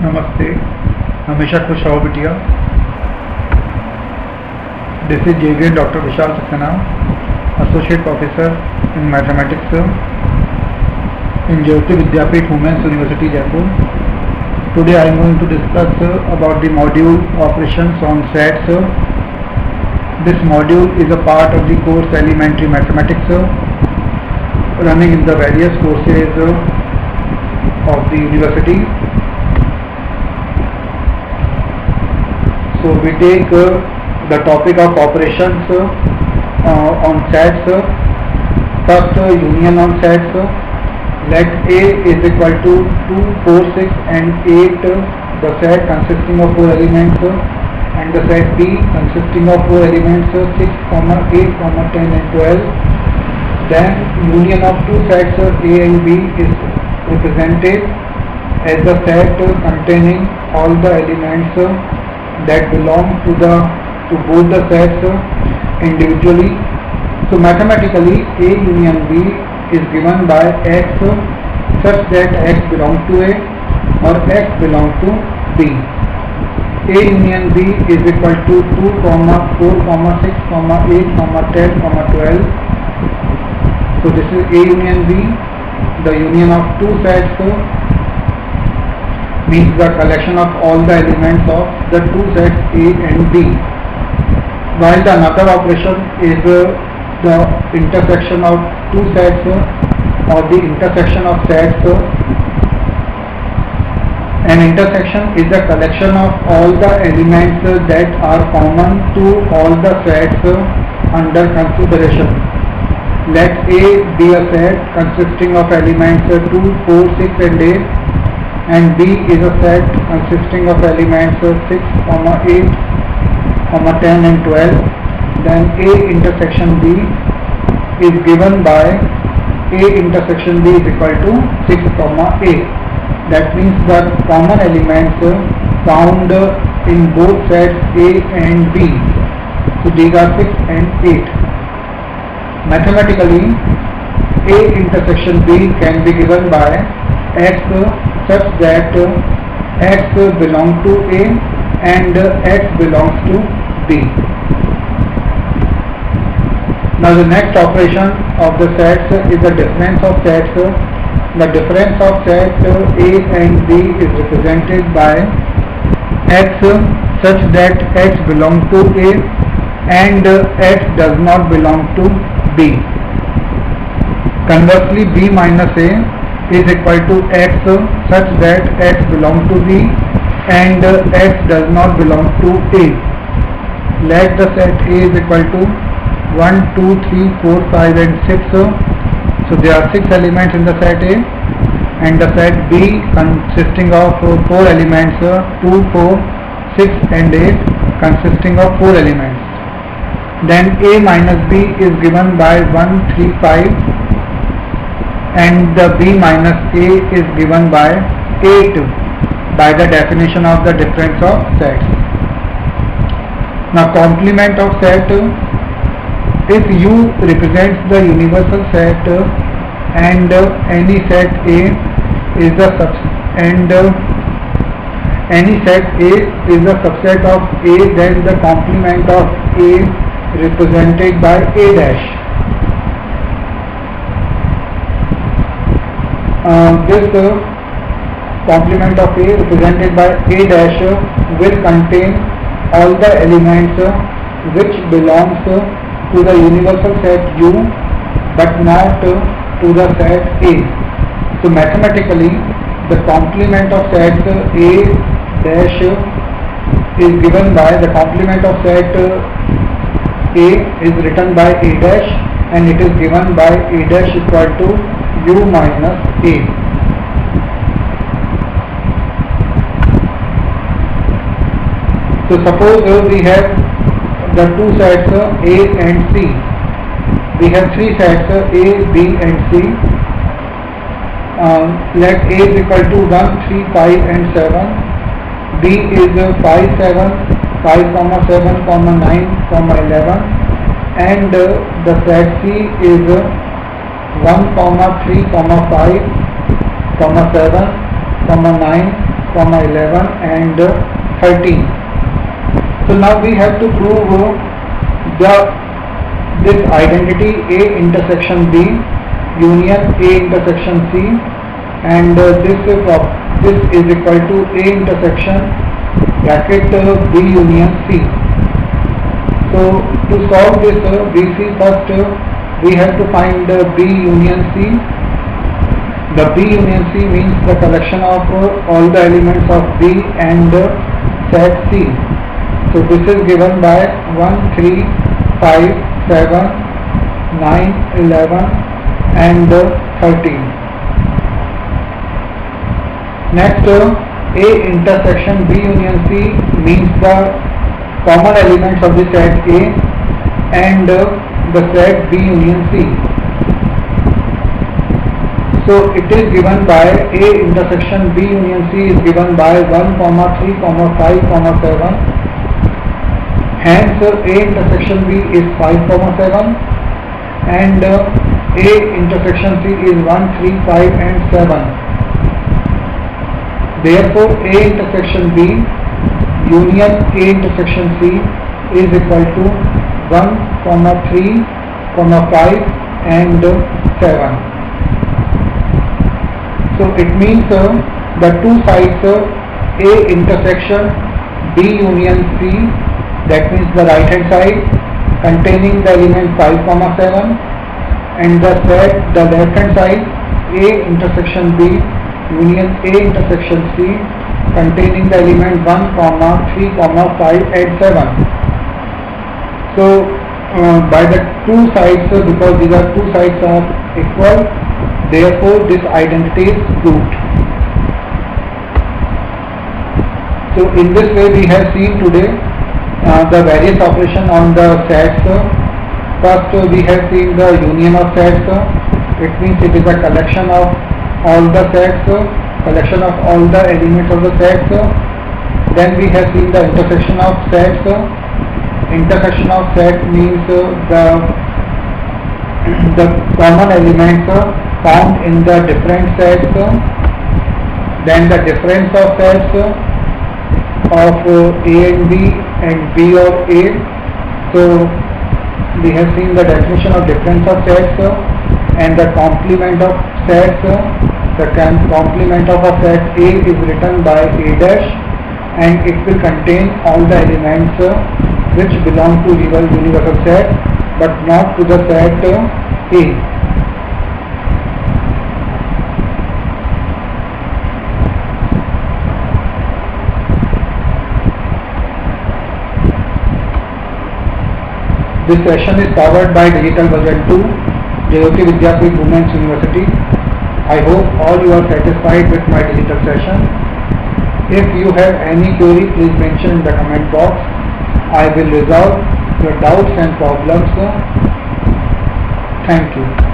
नमस्ते, हमेशा खुश रहो बिटिया। This is Xavier doctor Vishal Saxena, associate professor in mathematics in Jyoti Vidyapeeth Women's University Jaipur. Today I am going to discuss about the module operations on sets. This module is a part of the course Elementary Mathematics running in the various courses of the university. So we take the topic of operations on sets. First, union on sets. Let A is equal to 2, 4, 6 and 8, the set consisting of 4 elements, and the set B consisting of 4 elements 6, 8, 10 and 12. Then union of two sets A and B is represented as the set containing all the elements that belong to both the sets individually. So mathematically A union B is given by X such that X belongs to A or X belongs to B. A union B is equal to 2, 4, 6, 8, 10, 12. So this is A union B. The union of two sets means the collection of all the elements of the two sets A and B. While the another operation is the intersection of two sets or the intersection of sets. An intersection is the collection of all the elements that are common to all the sets under consideration. Let A be a set consisting of elements 2, 4, 6 and 8, and B is a set consisting of elements 6, 8, 10 and 12. Then A intersection B is given by A intersection B is equal to 6, A. That means the common elements found in both sets A and B. So these are 6 and 8. Mathematically, A intersection B can be given by X such that X belongs to A and X belongs to B. Now the next operation of the sets is the difference of sets. The difference of sets A and B is represented by X such that X belongs to A and X does not belong to B. Conversely, B minus A is equal to X such that X belongs to B and X does not belong to A. Let the set A is equal to 1, 2, 3, 4, 5 and 6. So there are 6 elements in the set A, and the set B consisting of 4 elements 2, 4, 6 and 8 consisting of 4 elements. Then A minus B is given by 1, 3, 5 and the B minus A is given by 8 by the definition of the difference of sets. Now complement of set. If U represents the universal set and any set A is a subset of A, then the complement of A represented by A dash. This complement of A represented by A dash will contain all the elements which belongs to the universal set U but not to the set A. So mathematically the complement of set A dash is given by the complement of set A is written by A dash and it is given by A dash equal to U minus A. So suppose we have the two sets A and C. We have three sets A, B and C. Let A is equal to 1, 3, 5 and 7. B is 5, 7, 5, 7, 9, 11 and the set C is 1, 3, 5, 7, 9 comma 11 and 13. So now we have to prove this identity A intersection B union A intersection C, and this is equal to A intersection bracket B union C. So to solve this, we see first we have to find B union C. The B union C means the collection of all the elements of B and set C. So this is given by 1, 3, 5, 7, 9, 11 and 13. Next, A intersection B union C means the common elements of the set A and the set B union C. So it is given by A intersection B union C is given by 1, 3, 5, 7. Hence A intersection B is 5, 7 and A intersection C is 1, 3, 5 and 7. Therefore A intersection B union A intersection C is equal to 1, 3, 5 and 7. So it means the two sides A intersection B union C, that means the right hand side containing the element 5, 7, and the left hand side A intersection B union A intersection C containing the element 1, 3, 5 and 7. So by the two sides, because these are two sides are equal, therefore this identity is proved. So in this way we have seen today the various operation on the sets. First we have seen the union of sets. It means it is a collection of all the sets, collection of all the elements of the sets. Then we have seen the intersection of sets. Intersection of set means the common elements found in the different sets. Then the difference of sets of A and B and B or A. So we have seen the definition of difference of sets and the complement of sets. The complement of a set A is written by A dash, and it will contain all the elements which belong to universal set but not to the set A. This session is powered by Digital Version 2, Jayoti Vidyapeeth Women's University. I hope all you are satisfied with my digital session. If you have any query, please mention in the comment box. I will resolve your doubts and problems. Thank you.